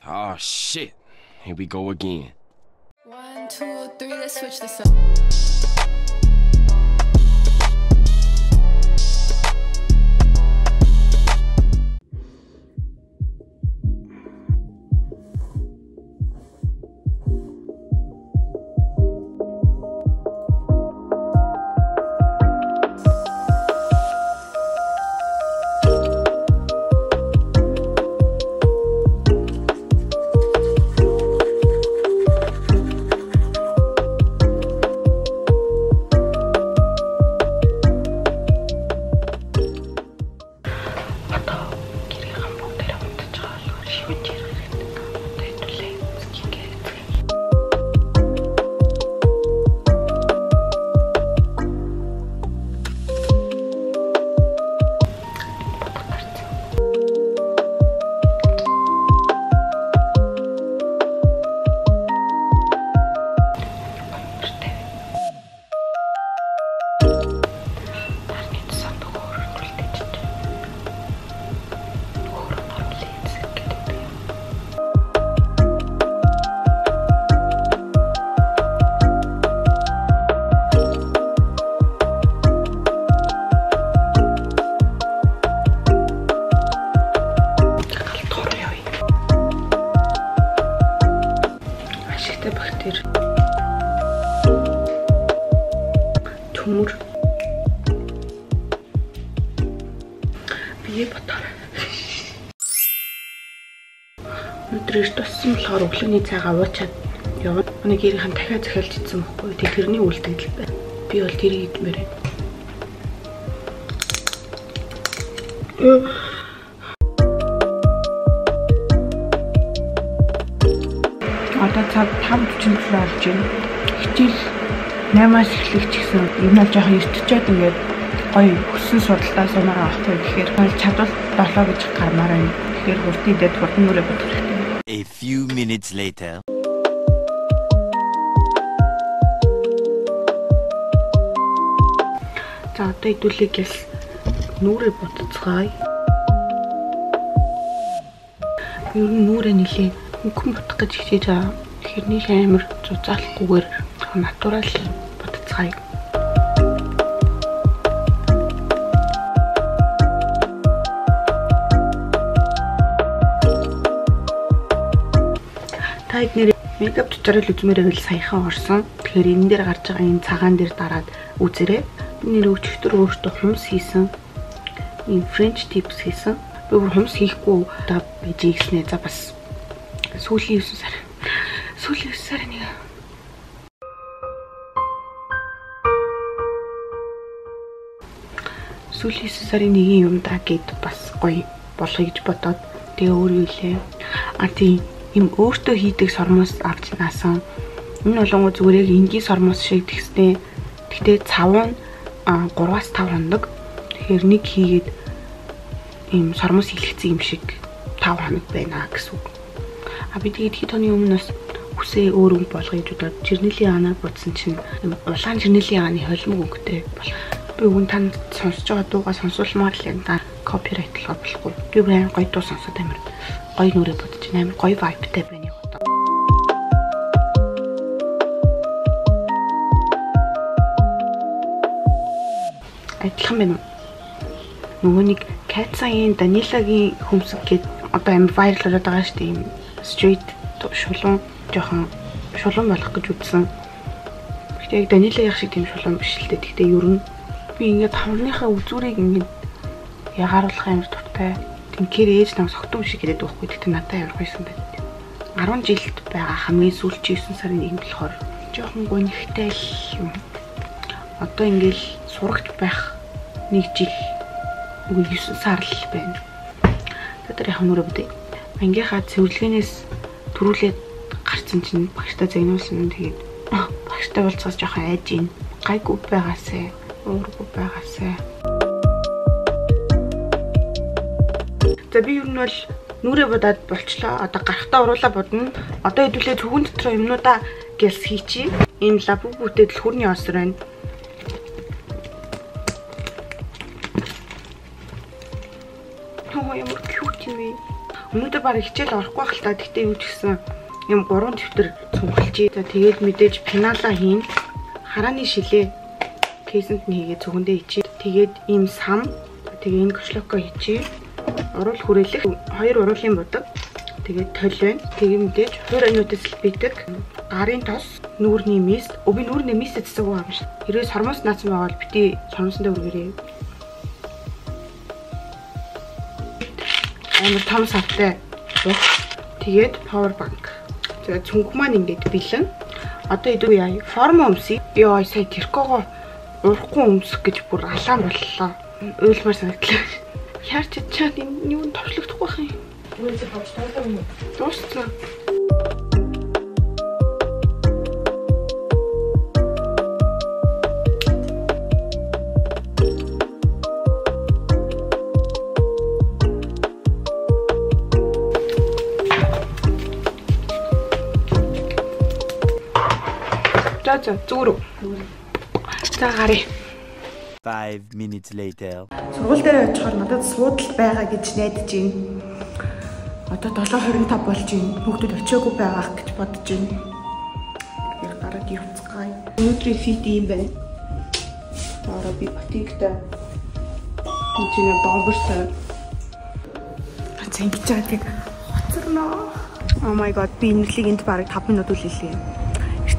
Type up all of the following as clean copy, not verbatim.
Oh shit. Here we go again. 1, 2, 3, let's switch this up. Төмөр бие ботор. Өнөөдөр туссан болохоор өглөөний цайгаа уучаад яваад нэг гэрийнхэн дахиад захиалж идсэн байхгүй. Тэг тэрний үйлдэл байна. Би бол тэрийг идмээр байна. Одоо цаг 5:40 болж байна. Хичээл 8-аас эхлэх гэсэн энэ бол жоохон эртчээд ингээд гоё өссөн судалдаа сумаараа авахгүй гэхээр чадвал 7 гэж гармаар байна. Тэгэхээр хүртээ дэд хурдан нүрээ бодох хэрэгтэй. A few minutes later. За одоо идүүлэг яс нүрээ ботцгаая. Юу нүрээ нилээ мөнгөн ботох гэж хичээж байгаа. Тэгэхээр нэг амар зузаалахгүйгээр натурал ботцгаая. Та эдгээр мейкап туториал үзмээр байвал саяхан орсон. Тэгэхээр энэ дээр гарч байгаа энэ цагаан дээр дараад үзээрэй. Би нэр өчигдөр өөртөө хумс хийсэн. Энэ French tips хийсэн. Би бүр хумс хийхгүй та байж ийгснэ. За бас сүүлийн 9 сар. Сүүлийн 9 сар нэг сүүлийн 9 сарын 1-ийн юм даа гэд бас гоё болгоё гэж бодоод тэгээ өөр юу лээ. Тийм юм өөртөө хийдэг сормоос авч наасан. Энэ болонгоо зүгээр яг энгийн сормоос шиг тэгстэй. Тэгтээ цав нь 3-5 хоног. Тэгэхээр нэг хийгээд ийм сормоос хэлгэцсэн юм шиг 5 хоног байна гэсэн үг. Би тэгээд хэд хоны өмнө бас үсээ өөр өнгө болгоё гэж бодоод жирнэлийн анаа бодсон чинь улаан жирнэлийн ааны холимог өнгөтэй бол би өгөн танд сонсож байгаа дуугаа сонсуулмаар л энэ копирайтлах болохгүй. Би бүр гоё дуу сонсоод амар гоё нүрээ бодож амар гоё вайбтай байна яг одоо. Адилхан байна уу? Нөгөө нэг Катсагийн Данилагийн хөмсг гээд одоо амар вайрал болоод байгаа шүү дээ. Ийм стрит шулуун жоохон шулуун болох гэж үзсэн. Гэхдээ яг Данила яг шиг тийм шулуун биш л дээ. Гэхдээ ер нь би ингээд хамрынхаа үзүүрийг ингээд ягааруулах амар дуртай. Тинкэр ээж нам согтуу шиг хэлээд байхгүй. Тэгтээ надад ямар гойсон байд. 10 жилд байгаа хамгийн сүүлчийн 9 сарын 1 болохоор жоохон гонхтой л юм. Одоо ингээд сурагч байх 1 жил үгүй 9 сар л байна. Тэр яг нүрэ бүдэ. Ангийнхаа цэвэрлэгээс төрүүлээд гарцсан чинь багштай загнуулсан. Тэгээд багштай болцоос жоохон айж ийн. Гайгүй байгаасаа, уургүй байгаасаа. За би юу нь бол нүрээ бодоод болчлоо. Одоо гарахтаа уруулаа бодно. Одоо хэдүүлээ цүгэн дотор юмнуудаа гэлс хийчи. Энэ лабубүтэд л хүрний осор байна. Ямар cute юм бэ? Өнөөдөр баг хичээл орохгүй байх л та. Тэгтээ юу ч гэсэн юм 3 дэвтэр цуглуулчих. За тэгээд мэдээж пеналаа хийн. Харааны шилээ кейсэнд нь хийгээ цүгэндээ ичээ. Тэгээд ийм сам. Тэгээ энэ кошлоко хийчихье. Уруул хүрээлэх 2 уруулын будаг. Тэгээд толь байна. Тэгээ мэдээж хуур аниудаас битэг. Гарын тос, нүүрний мис. Би нүүрний мисэд цэцэг байгаа юм шиг. Хэрвээ сормоос наацсан байвал бити сормосондоо үргэрээ. Амар том савтай. Тэгээд power bank. За цүнх маань ингээд бэлэн. Одоо идүү яа. Формо өмсөе. Йоо сая тэркого урахгүй өмсөх гэж бүр алаан боллоо. Уйлмаар санагдлаа. Яарч чад энэ юу товчлогдохгүй байх юм. Үгүй бочтой юм. Дууссан. За зүрүү. За гарыг. 5 minutes later. Сургууль дээр очихоор надад суудал байгаа гэж найдаж байна. Одоо 7:25 болж байна. Хүүхдүүд очиагүй байгаах гэж бодож байна. Яг гараад явцгаая. Өнөөдрийн фит юм байна. Ороо би ботиктэй. Чиний бомбертай. Цэнгэж байгаа тийг хоцорноо. Oh my god, би энэрлийг энд бараг 5 минут үлээлээ.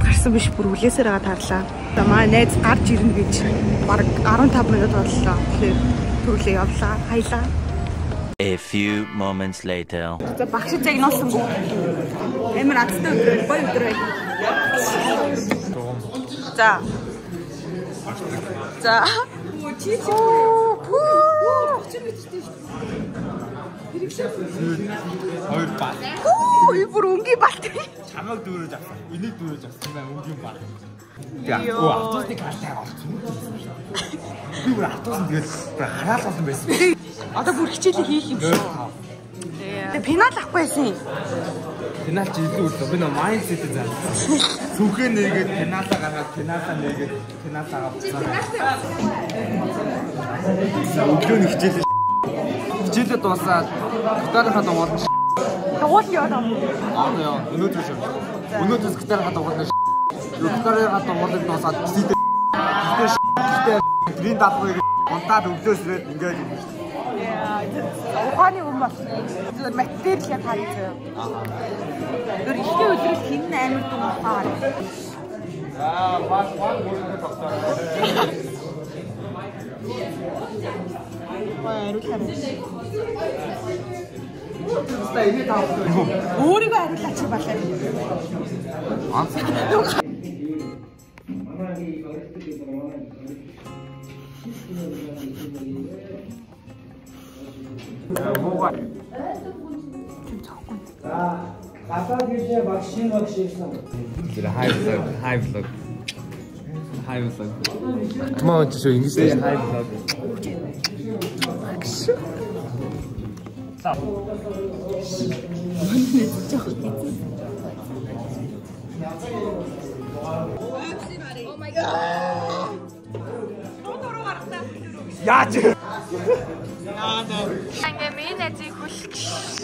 Гарсан биш бүр үлээсээр байгаа таарлаа. Одоо маа найз гарч ирнэ гэж баг 15 минут боллоо. Тэгэхээр түрлээ явлаа, хаялаа. A few moments later. За багш загнуулсангүй. Эмэр аттай өдрөө, гоё өдрөө. За. За. Хоёр бат. И бүр өнгийн балт. Чамайг дүүрэж авсан. Энийг дүүрэж авсан юм өнгийн бат. Тэгээ автобусны картаа авсан. Би бүр автобусанд тэгээд хараал болсон байсан. Одоо бүр хичээлээ хийх юм шүү. Тэгээ пенал авахгүй байсан. Пенал чи илүү үлдээ. Би нөө майндсет заа. Сүхээ нээгээд пеналаа гаргаад пеналаа нээгээд пеналаа авсан. Өглөөний хичээлээ хичээлээ дуусаад гитарынхаа дугуул Дугуул яваа юм. яа. Өнөөдөр шүү. Өнөөдөр гитарынхаа дугуул гитарынхаа дугуулыг дуусаад сидэ грин даахгүй унтаад өглөөсрээд ингээд юм шүү. Ухааны юм бол материал харж байгаа. Тэр ихний өдрөс хин амар дуу ухаар. Баг бүрэн тогтоо. Өөрийгөө хариулаач балаа. High vlog. Come on, just show English. High vlog. Oh my god. Яаж? Ингээ миний найзыг хүлэх.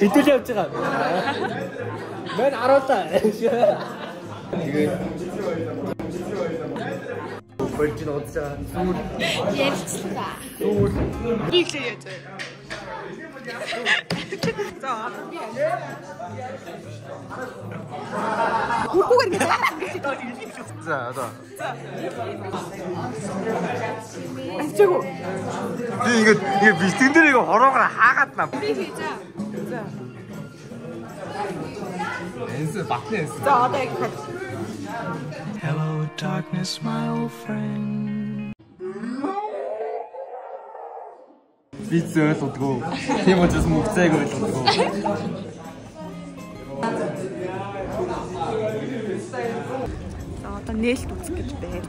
Хэдүүл явж байгаа. Мэн 10-аа. Тэгээд Бэлжин удаж байгаа. Ярьцлаа. Би л яаж вэ? За. Хүүгээр гэж. За, одоо. Ачаагүй. Би ингээд бэлтгэн дээр ингээ хороогоор хаагаад наа. Би хийжээ. За. Энс батны энс. За одоо яг хад. Hello, darkness, my old friend. Би зөөлөдгөө. Тийм учраас мөвцэйг ойлгодгоо. За одоо нээлт үзэх гэж байна.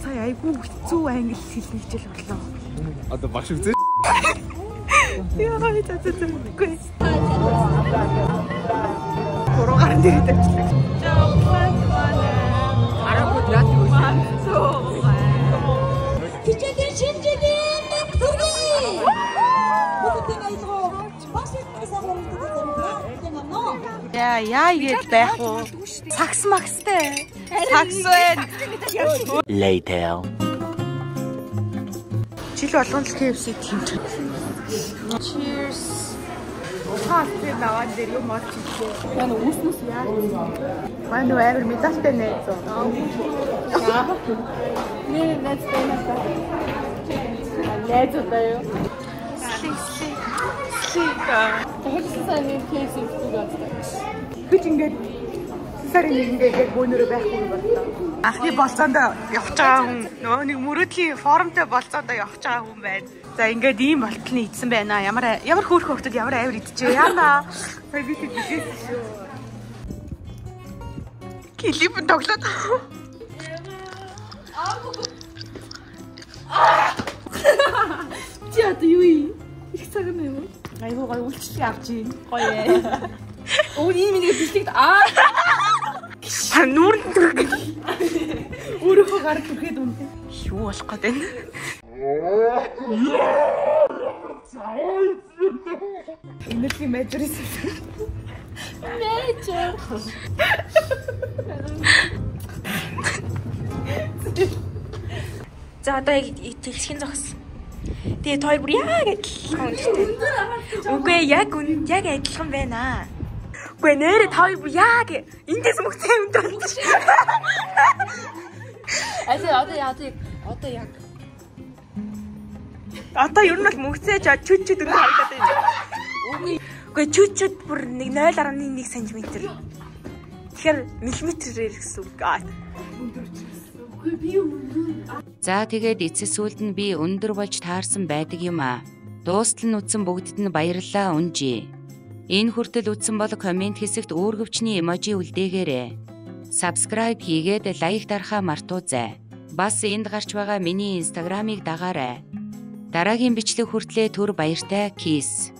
Сая айгүй хэцүү англи хэлний хичээл боллоо. Одоо багш үзээ. Яа за. Үгүй. Гурван дээр тавьчихлаа. Араагүй яах вэ? Хичээлийн шинжлэлийн бүгдийг аялгаа бас их сайн хөрөнгө Яа ингэж байх уу? Сакс макстэй. Сакс байна. Later. Жил болгон л KFC тэмч. Cheers. Хаатай наваад дээр юм орч ирсэн. Яг үүснэс яа. Манай авир медалтай найз уу? Нэр найзтай надад. Найзтай юу? Тэгэхлээр нэг кейс өгдөг. Бид ингээд сарын ингээд бөөнөрөө байхгүй боллоо. Анхны болцоонд явж байгаа хүн нөгөө нэг мөрөдлийн форумтай болцоонд явж байгаа хүн байна. За ингээд ийм болтолны идсэн байна. Ямар хөөрхөн хөлтөд ямар авир идчихээ яана. Сая би тэгээс шүү. Клипэн тоглоод. Чи одоо юу юм? Их цагаан юм уу? Айгуу гоё үйлчлэг авч ийн. Гоё ээ. Оо ийм нэг бичлэгт нүүрэн түрхэг. Өөрөөхөө гар түрхэд үнэ. Юу болох гээд байна? Энерги мэжрис. Мэжэр. За одоо тэгсхийн зогс. Тэгээд хоёр бүр яг адилхан үнэтэй. Үгүй яг адилхан байна. Үгүй нэрээ хоёр бүр яг эндээс мөхтэй үнэтэй байна. Одоо яг. Одоо ер нь бол мөхцөөж чүчүүд үнэ харагдаад байна. Үгүй чүчүүд бүр 0.1 см. Тэгэхээр миллиметрээр гэсэн үг. За тэгээд эцэс сүлд нь би өндөр болж таарсан байдаг юм а. Дуустал нь үтсэн бүгдд нь баярлалаа унжи. Энэ хүртэл үтсэн бол комент хэсэгт үүргэвчний эможи үлдээгээрэй. Subscribe хийгээд лайк дарахаа мартуузай. Бас энд гарч байгаа миний инстаграмыг дагаарай. Дараагийн бичлэг хүртлээр түр баяртай kiss.